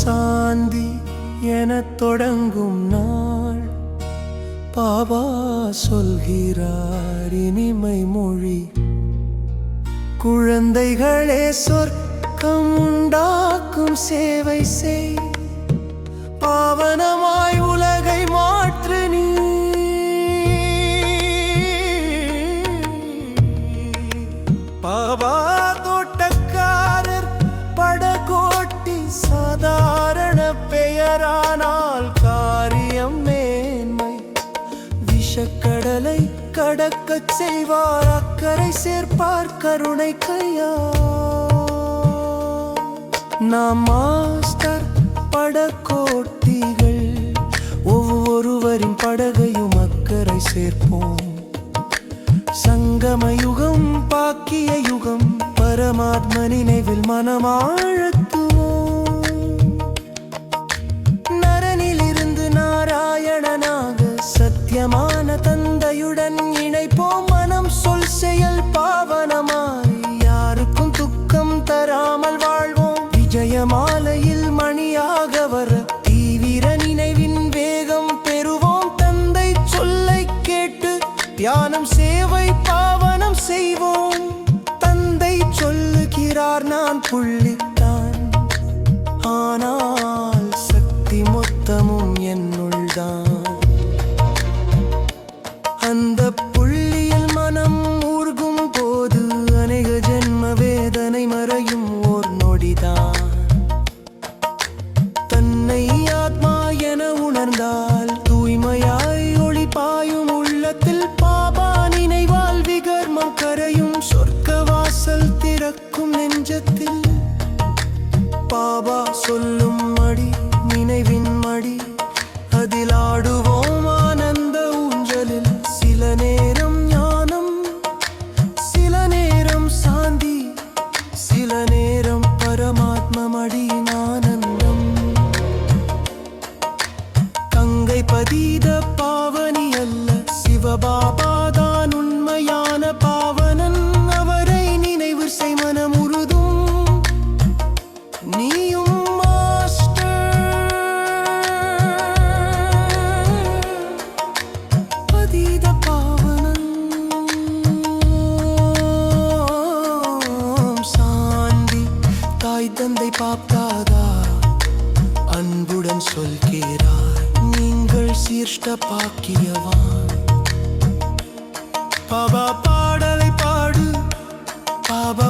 சாந்தி எனத் தொடங்கும் நாள் பாபா சொல்கிறார் இனிமை மொழி. குழந்தைகளே சொர்க்கம் உண்டாக்கும் சேவை செய், பாவனமாய் உலகை மாற்று நீ. பாபா தோட்டக்காரர் படகோட்டி சாதாரண பெயரானால் காரியம் மேன்மை. விஷக்கடலை கடக்கச் செய்வார், அக்கறை சேர்ப்பார் கருணை கையா. நாம் மாஸ்டர் படகோட்டிகள், ஒவ்வொருவரின் படகையும் அக்கறை சேர்ப்போம். சங்கம யுகம் பாக்கிய யுகம், பரமாத்ம நினைவில் மனமாழத்துவோம். நரனிலிருந்து நாராயணனாக சத்தியமான தந்தையுடன் இணைப்போம். மனம் சொல் செயல் பாவனமாய் யாருக்கும் துக்கம் தராமல் வாழ்வோம். விஜயமாலையில் மணியாக வர தீவிர நினைவின் வேகம் பெறுவோம். தந்தை சொல்லை கேட்டு தியானம் சேவை பாவனம் செய்வோம். தந்தை சொல்லுகிறார் நான் புள்ளித்தான், ஆனால் சக்தி மொத்தமும் என்னுள்தான். அந்த புள்ளியில் மனம் ஊர்கும் போது அநேக ஜென்ம வேதனை மறையும் ஓர் நொடிதான். தன்னை ஆத்மா என உணர்ந்தால் தூய்மையாய் ஒளி பாயும் உள்ளத்தில். பாபா நினைவால் விகர்மம் கரையும், சொர்க்க வாசல் திறக்கும் நெஞ்சத்தில். பாபா சொல்லும் மடி நினைவின் மடி, அதில் ஆடுவோம் ஆனந்த ஊஞ்சலில். சில நேரம் ஞானம், சில நேரம் சாந்தி, சில நேரம் பரமாத்ம மடியின் ஆனந்தம். கங்கை பதித பாவனி அல்ல, சிவபாபாதான் உண்மையான பாவனன். அவரை நினைவு செய் மனம் உருதும், நீயும் மாஸ்டர் பதித பாவனன். சாந்தி தாய் தந்தை பாப்தாதா அன்புடன் சொல்கிறார், நீங்கள் சீர்ஷ்ட பாக்கியவான். பாபா பாடலை பாடு, பாபா